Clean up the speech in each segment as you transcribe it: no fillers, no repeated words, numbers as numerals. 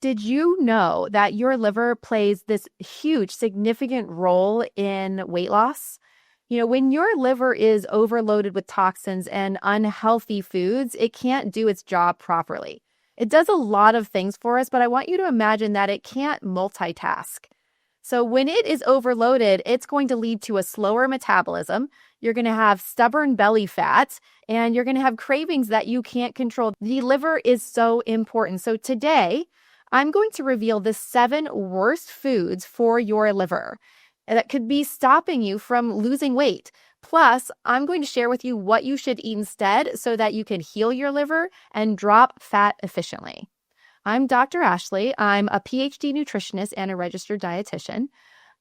Did you know that your liver plays this huge, significant role in weight loss? When your liver is overloaded with toxins and unhealthy foods, it can't do its job properly. It does a lot of things for us, but I want you to imagine that it can't multitask. So when it is overloaded, it's going to lead to a slower metabolism. You're going to have stubborn belly fat, and you're going to have cravings that you can't control. The liver is so important. So today, I'm going to reveal the 7 worst foods for your liver that could be stopping you from losing weight. Plus, I'm going to share with you what you should eat instead so that you can heal your liver and drop fat efficiently. I'm Dr. Ashley. I'm a PhD nutritionist and a registered dietitian.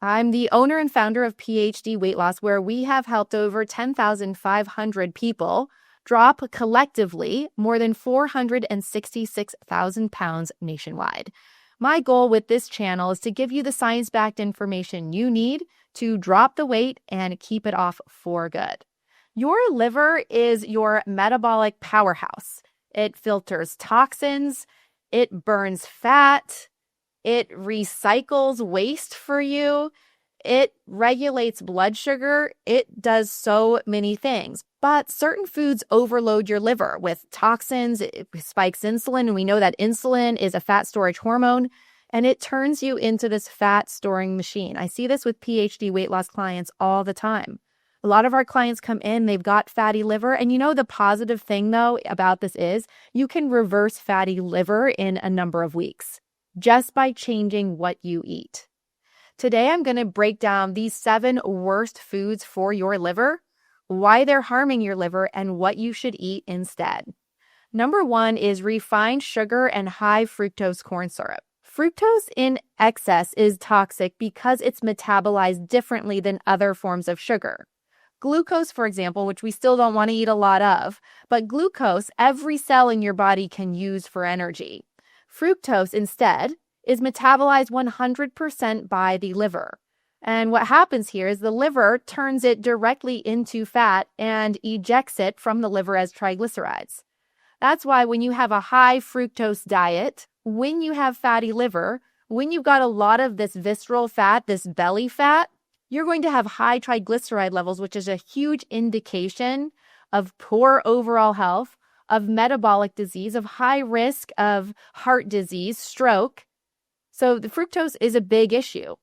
I'm the owner and founder of PhD Weight Loss, where we have helped over 10,500 people drop collectively more than 466,000 pounds nationwide. My goal with this channel is to give you the science-backed information you need to drop the weight and keep it off for good. Your liver is your metabolic powerhouse. It filters toxins, it burns fat, it recycles waste for you, it regulates blood sugar, it does so many things. But certain foods overload your liver with toxins, it spikes insulin, and we know that insulin is a fat storage hormone, and it turns you into this fat storing machine. I see this with PhD weight loss clients all the time. A lot of our clients come in, they've got fatty liver, and the positive thing though about this is you can reverse fatty liver in a number of weeks just by changing what you eat. Today, I'm going to break down these 7 worst foods for your liver, why they're harming your liver, and what you should eat instead. Number 1 is refined sugar and high fructose corn syrup. Fructose in excess is toxic because it's metabolized differently than other forms of sugar. Glucose, for example, which we still don't want to eat a lot of, but glucose, every cell in your body can use for energy. Fructose, instead, is metabolized 100% by the liver. And what happens here is the liver turns it directly into fat and ejects it from the liver as triglycerides. That's why when you have a high fructose diet, when you have fatty liver, when you've got a lot of this visceral fat, this belly fat, you're going to have high triglyceride levels, which is a huge indication of poor overall health, of metabolic disease, of high risk of heart disease, stroke. So the fructose is a big issue.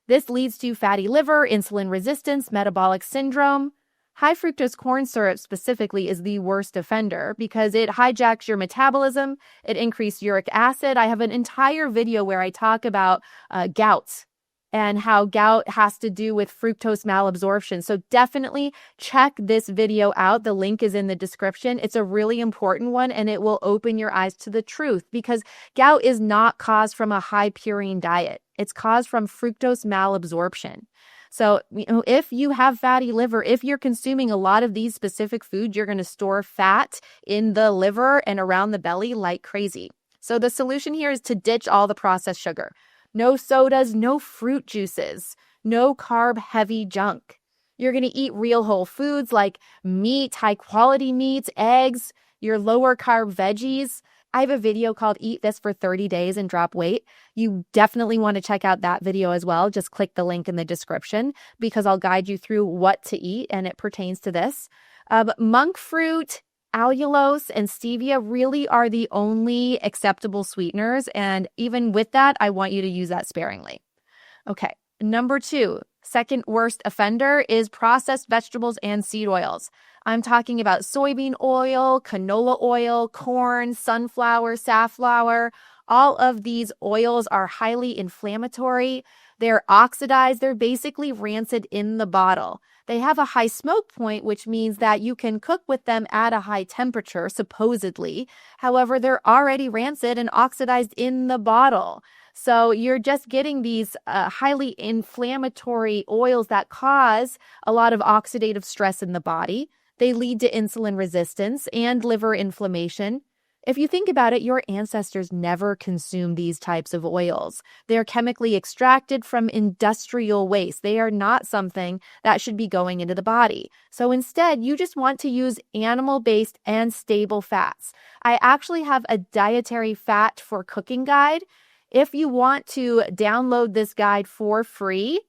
This leads to fatty liver, insulin resistance, metabolic syndrome. High fructose corn syrup specifically is the worst offender because it hijacks your metabolism. It increases uric acid. I have an entire video where I talk about gout and how gout has to do with fructose malabsorption. So definitely check this video out. The link is in the description. It's a really important one, and it will open your eyes to the truth because gout is not caused from a high purine diet. It's caused from fructose malabsorption. So, if you have fatty liver, if you're consuming a lot of these specific foods, you're going to store fat in the liver and around the belly like crazy. So the solution here is to ditch all the processed sugar. No sodas, no fruit juices, no carb-heavy junk. You're going to eat real whole foods like meat, high-quality meats, eggs, your lower-carb veggies. I have a video called Eat This for 30 Days and Drop Weight. You definitely want to check out that video as well. Just click the link in the description because I'll guide you through what to eat, and it pertains to this. Monk fruit, allulose, and stevia really are the only acceptable sweeteners, and even with that, I want you to use that sparingly. Okay, number 2, second worst offender is processed vegetables and seed oils. I'm talking about soybean oil, canola oil, corn, sunflower, safflower. All of these oils are highly inflammatory. They're oxidized. They're basically rancid in the bottle. They have a high smoke point, which means that you can cook with them at a high temperature, supposedly. However, they're already rancid and oxidized in the bottle. So you're just getting these highly inflammatory oils that cause a lot of oxidative stress in the body. They lead to insulin resistance and liver inflammation. If you think about it, your ancestors never consumed these types of oils. They're chemically extracted from industrial waste. They are not something that should be going into the body. So instead, you just want to use animal-based and stable fats. I actually have a dietary fat for cooking guide. If you want to download this guide for free,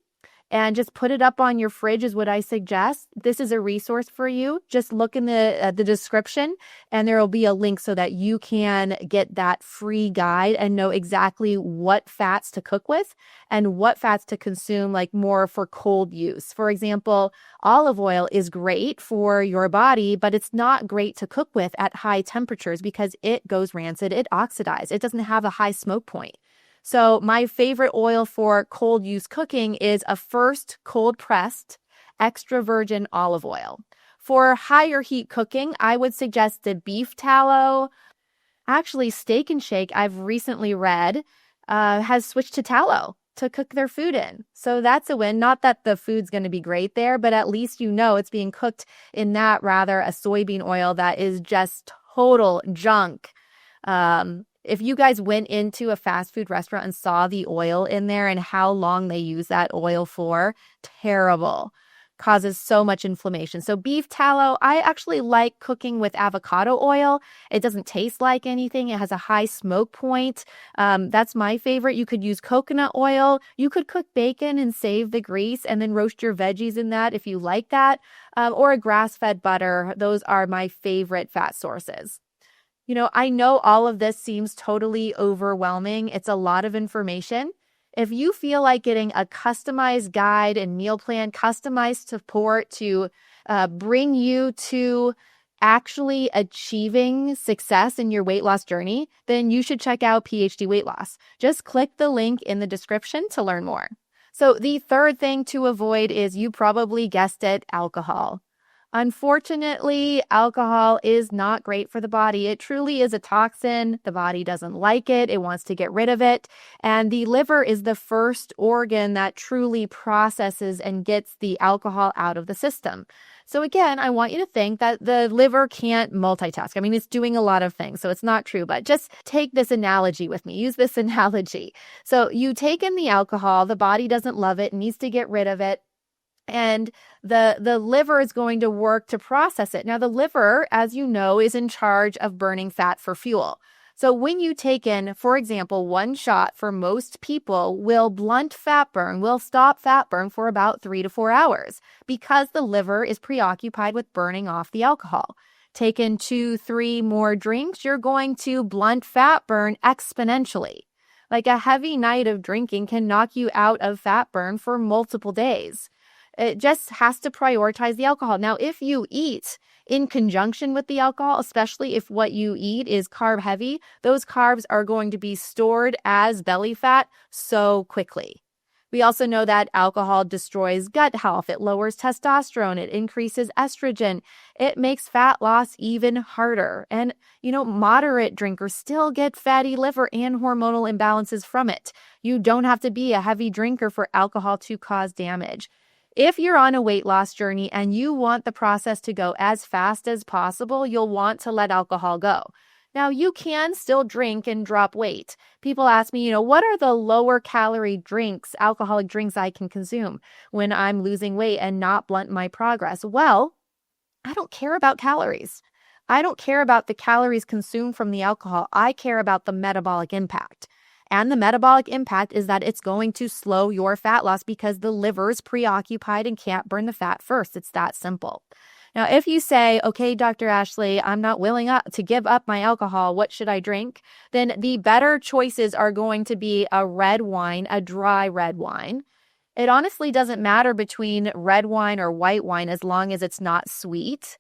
and just put it up on your fridge is what I suggest. This is a resource for you. Just look in the description and there will be a link so that you can get that free guide and know exactly what fats to cook with and what fats to consume, like more for cold use. For example, olive oil is great for your body, but it's not great to cook with at high temperatures because it goes rancid, it oxidizes, it doesn't have a high smoke point. So my favorite oil for cold use cooking is a first cold pressed extra virgin olive oil. For higher heat cooking, I would suggest the beef tallow. Actually, Steak and Shake, I've recently read, has switched to tallow to cook their food in. So that's a win. Not that the food's going to be great there, but at least you know it's being cooked in that rather a soybean oil that is just total junk. If you guys went into a fast food restaurant and saw the oil in there and how long they use that oil for, terrible. Causes so much inflammation. So beef tallow, I actually like cooking with avocado oil. It doesn't taste like anything. It has a high smoke point. That's my favorite. You could use coconut oil. You could cook bacon and save the grease and then roast your veggies in that if you like that. Or a grass-fed butter. Those are my favorite fat sources. You know, I know all of this seems totally overwhelming. It's a lot of information. If you feel like getting a customized guide and meal plan, customized support to bring you to actually achieving success in your weight loss journey, then you should check out PhD Weight Loss. Just click the link in the description to learn more. So the third thing to avoid is, you probably guessed it, alcohol. Unfortunately, alcohol is not great for the body. It truly is a toxin. The body doesn't like it. It wants to get rid of it. And the liver is the first organ that truly processes and gets the alcohol out of the system. So again, I want you to think that the liver can't multitask. I mean, it's doing a lot of things, so it's not true, but just take this analogy with me. Use this analogy. So you take in the alcohol, the body doesn't love it, needs to get rid of it. And the liver is going to work to process it. Now, the liver, as you know, is in charge of burning fat for fuel. So when you take in, for example, one shot for most people will blunt fat burn, will stop fat burn for about 3 to 4 hours because the liver is preoccupied with burning off the alcohol. Take in 2, 3 more drinks, you're going to blunt fat burn exponentially. Like a heavy night of drinking can knock you out of fat burn for multiple days. It just has to prioritize the alcohol. Now, if you eat in conjunction with the alcohol, especially if what you eat is carb heavy, those carbs are going to be stored as belly fat so quickly. We also know that alcohol destroys gut health. It lowers testosterone. It increases estrogen. It makes fat loss even harder. And, moderate drinkers still get fatty liver and hormonal imbalances from it. You don't have to be a heavy drinker for alcohol to cause damage. If you're on a weight loss journey and you want the process to go as fast as possible, you'll want to let alcohol go. Now, you can still drink and drop weight. People ask me, what are the lower calorie drinks, alcoholic drinks I can consume when I'm losing weight and not blunt my progress? Well, I don't care about calories. I don't care about the calories consumed from the alcohol. I care about the metabolic impact. And the metabolic impact is that it's going to slow your fat loss because the liver is preoccupied and can't burn the fat first. It's that simple. Now, if you say, okay, Dr. Ashley, I'm not willing to give up my alcohol, what should I drink? Then the better choices are going to be a red wine, a dry red wine. It honestly doesn't matter between red wine or white wine as long as it's not sweet.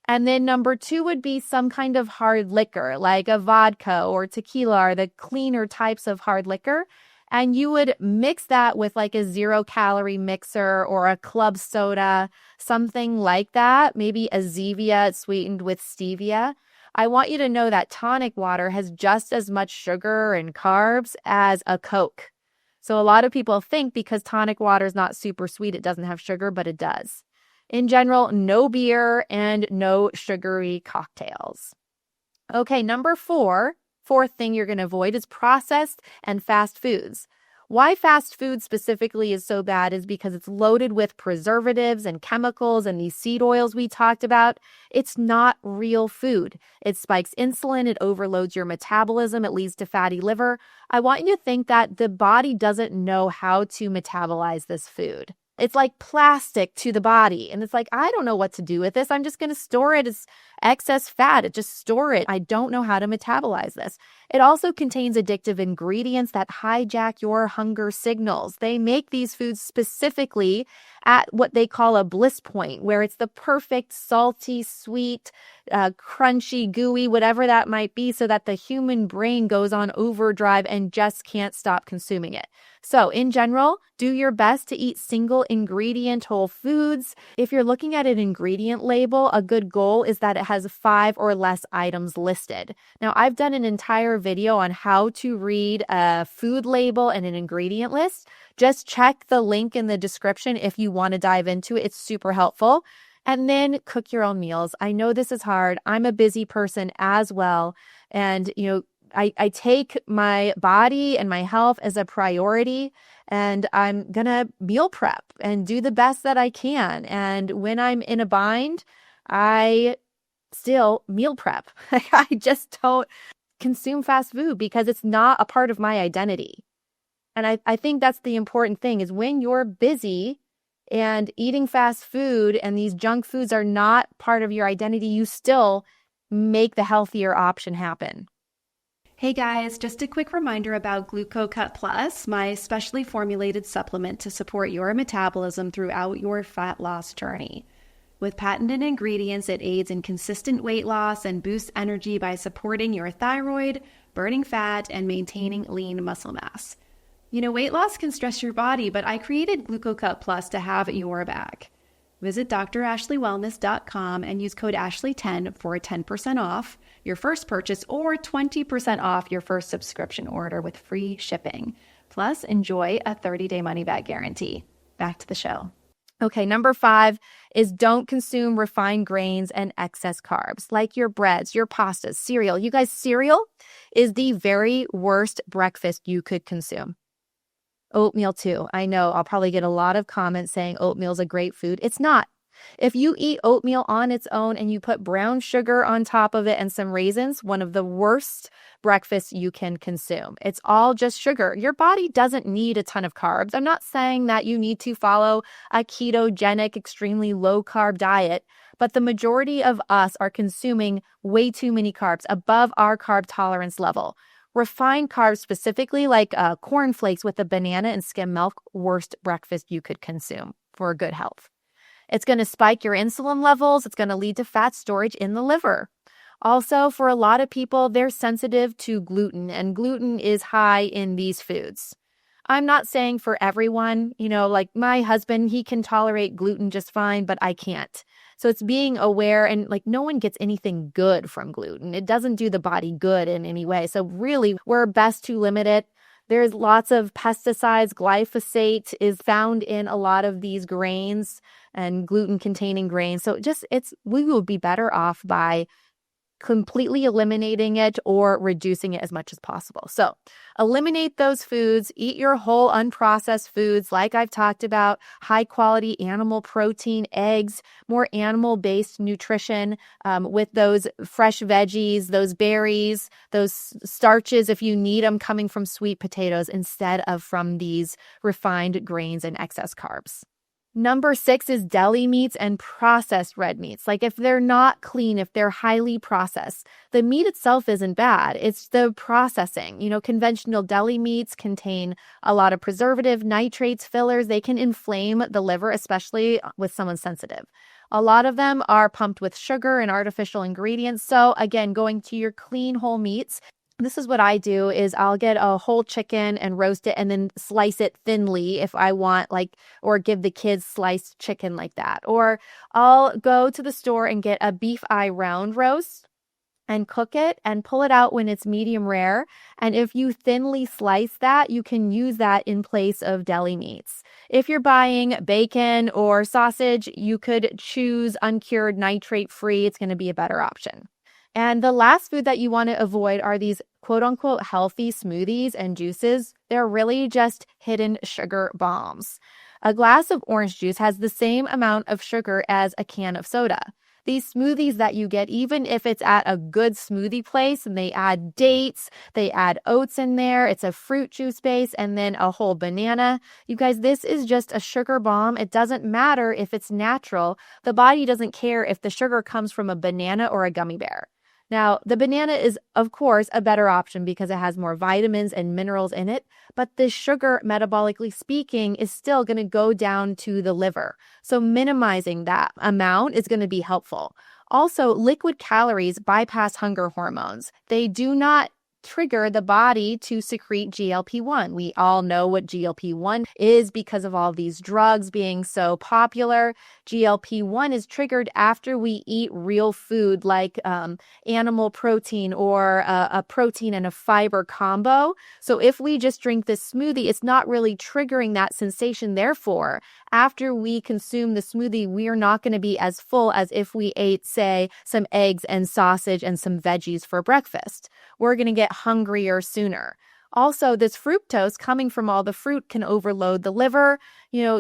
And then number 2 would be some kind of hard liquor, like a vodka or tequila, or the cleaner types of hard liquor. And you would mix that with like a 0-calorie mixer or a club soda, something like that. Maybe a Zevia sweetened with stevia. I want you to know that tonic water has just as much sugar and carbs as a Coke. So a lot of people think because tonic water is not super sweet, it doesn't have sugar, but it does. In general, no beer and no sugary cocktails. Okay, number 4, fourth thing you're going to avoid is processed and fast foods. Why fast food specifically is so bad is because it's loaded with preservatives and chemicals and these seed oils we talked about. It's not real food. It spikes insulin, it overloads your metabolism, it leads to fatty liver. I want you to think that the body doesn't know how to metabolize this food. It's like plastic to the body. And it's like, I don't know what to do with this. I'm just going to store it as excess fat. Just store it. I don't know how to metabolize this. It also contains addictive ingredients that hijack your hunger signals. They make these foods specifically at what they call a bliss point, where it's the perfect salty, sweet, crunchy, gooey, whatever that might be, so that the human brain goes on overdrive and just can't stop consuming it. So in general, do your best to eat single ingredient whole foods. If you're looking at an ingredient label, a good goal is that it has 5 or less items listed. Now, I've done an entire video on how to read a food label and an ingredient list. Just check the link in the description if you want to dive into it. It's super helpful. And then cook your own meals. I know this is hard. I'm a busy person as well. And, I take my body and my health as a priority, and I'm going to meal prep and do the best that I can. And when I'm in a bind, I still meal prep. I just don't consume fast food because it's not a part of my identity. And I think that's the important thing is when you're busy and eating fast food and these junk foods are not part of your identity, you still make the healthier option happen. Hey guys, just a quick reminder about GlucoCut Plus, my specially formulated supplement to support your metabolism throughout your fat loss journey. With patented ingredients, it aids in consistent weight loss and boosts energy by supporting your thyroid, burning fat, and maintaining lean muscle mass. Weight loss can stress your body, but I created GlucoCut Plus to have your back. Visit dr.ashleywellness.com and use code Ashley10 for 10% off your first purchase or 20% off your first subscription order with free shipping. Plus, enjoy a 30-day money-back guarantee. Back to the show. Okay, number 5 is don't consume refined grains and excess carbs, like your breads, your pastas, cereal. You guys, cereal is the very worst breakfast you could consume. Oatmeal too. I know I'll probably get a lot of comments saying oatmeal is a great food. It's not. If you eat oatmeal on its own and you put brown sugar on top of it and some raisins, one of the worst breakfasts you can consume. It's all just sugar. Your body doesn't need a ton of carbs. I'm not saying that you need to follow a ketogenic, extremely low carb diet, but the majority of us are consuming way too many carbs above our carb tolerance level. Refined carbs specifically, like cornflakes with a banana and skim milk, worst breakfast you could consume for good health. It's going to spike your insulin levels. It's going to lead to fat storage in the liver. Also, for a lot of people, they're sensitive to gluten, and gluten is high in these foods. I'm not saying for everyone, like my husband, he can tolerate gluten just fine, but I can't. So it's being aware, and no one gets anything good from gluten. It doesn't do the body good in any way. So really, we're best to limit it. There's lots of pesticides. Glyphosate is found in a lot of these grains and gluten-containing grains. So we will be better off by completely eliminating it or reducing it as much as possible. So eliminate those foods, eat your whole unprocessed foods like I've talked about, high quality animal protein, eggs, more animal-based nutrition with those fresh veggies, those berries, those starches if you need them coming from sweet potatoes instead of from these refined grains and excess carbs. Number 6 is deli meats and processed red meats. If they're not clean, if they're highly processed, the meat itself isn't bad. It's the processing. Conventional deli meats contain a lot of preservative, nitrates, fillers. They can inflame the liver, especially with someone sensitive. A lot of them are pumped with sugar and artificial ingredients. So again, going to your clean whole meats. This is what I do is I'll get a whole chicken and roast it and then slice it thinly if I want, or give the kids sliced chicken like that. Or I'll go to the store and get a beef eye round roast and cook it and pull it out when it's medium rare. And if you thinly slice that, you can use that in place of deli meats. If you're buying bacon or sausage, you could choose uncured nitrate free. It's going to be a better option. And the last food that you want to avoid are these quote unquote healthy smoothies and juices. They're really just hidden sugar bombs. A glass of orange juice has the same amount of sugar as a can of soda. These smoothies that you get, even if it's at a good smoothie place and they add dates, they add oats in there, it's a fruit juice base, and then a whole banana. You guys, this is just a sugar bomb. It doesn't matter if it's natural. The body doesn't care if the sugar comes from a banana or a gummy bear. Now, the banana is, of course, a better option because it has more vitamins and minerals in it, but the sugar, metabolically speaking, is still going to go down to the liver. So minimizing that amount is going to be helpful. Also, liquid calories bypass hunger hormones. They do not trigger the body to secrete GLP-1. We all know what GLP-1 is because of all these drugs being so popular. GLP-1 is triggered after we eat real food like animal protein or a protein and a fiber combo. So if we just drink this smoothie, it's not really triggering that sensation. Therefore, after we consume the smoothie, we are not going to be as full as if we ate, say, some eggs and sausage and some veggies for breakfast. We're going to get hungrier sooner. Also, this fructose coming from all the fruit can overload the liver,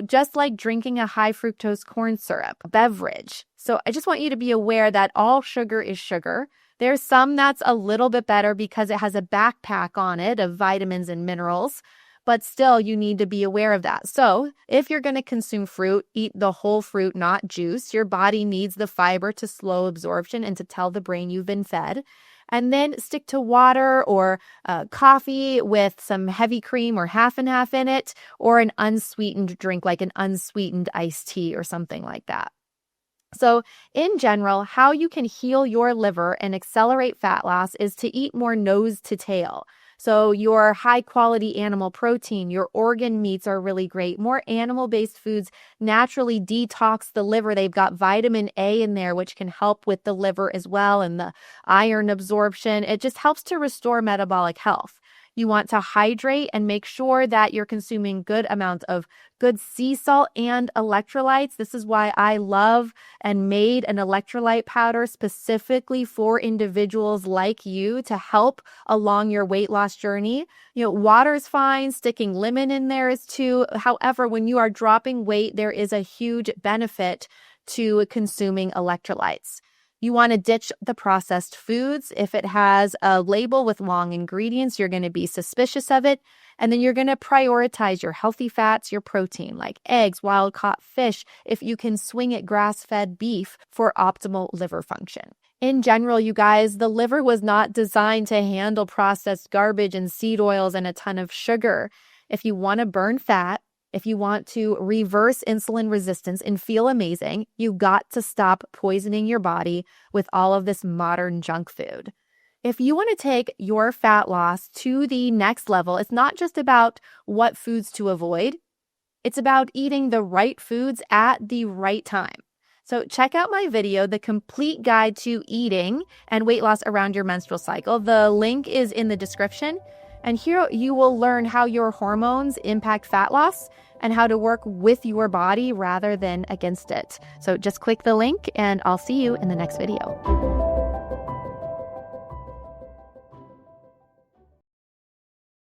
just like drinking a high fructose corn syrup beverage. So I just want you to be aware that all sugar is sugar. There's some that's a little bit better because it has a backpack on it of vitamins and minerals, but still you need to be aware of that. So if you're going to consume fruit, eat the whole fruit, not juice. Your body needs the fiber to slow absorption and to tell the brain you've been fed. And then stick to water or coffee with some heavy cream or half and half in it, or an unsweetened drink like an unsweetened iced tea or something like that. So in general, how you can heal your liver and accelerate fat loss is to eat more nose to tail. So your high quality animal protein, your organ meats are really great. More animal-based foods naturally detox the liver. They've got vitamin A in there, which can help with the liver as well and the iron absorption. It just helps to restore metabolic health. You want to hydrate and make sure that you're consuming good amounts of good sea salt and electrolytes. This is why I love and made an electrolyte powder specifically for individuals like you to help along your weight loss journey. Water is fine. Sticking lemon in there is too. However, when you are dropping weight, there is a huge benefit to consuming electrolytes. You want to ditch the processed foods. If it has a label with long ingredients, you're going to be suspicious of it. And then you're going to prioritize your healthy fats, your protein, like eggs, wild-caught fish, if you can swing it grass-fed beef for optimal liver function. In general, you guys, the liver was not designed to handle processed garbage and seed oils and a ton of sugar. If you want to burn fat, if you want to reverse insulin resistance and feel amazing, you got to stop poisoning your body with all of this modern junk food. If you want to take your fat loss to the next level, it's not just about what foods to avoid. It's about eating the right foods at the right time. So check out my video, The Complete Guide to Eating and Weight Loss Around Your Menstrual Cycle. The link is in the description. And here you will learn how your hormones impact fat loss and how to work with your body rather than against it. So just click the link and I'll see you in the next video.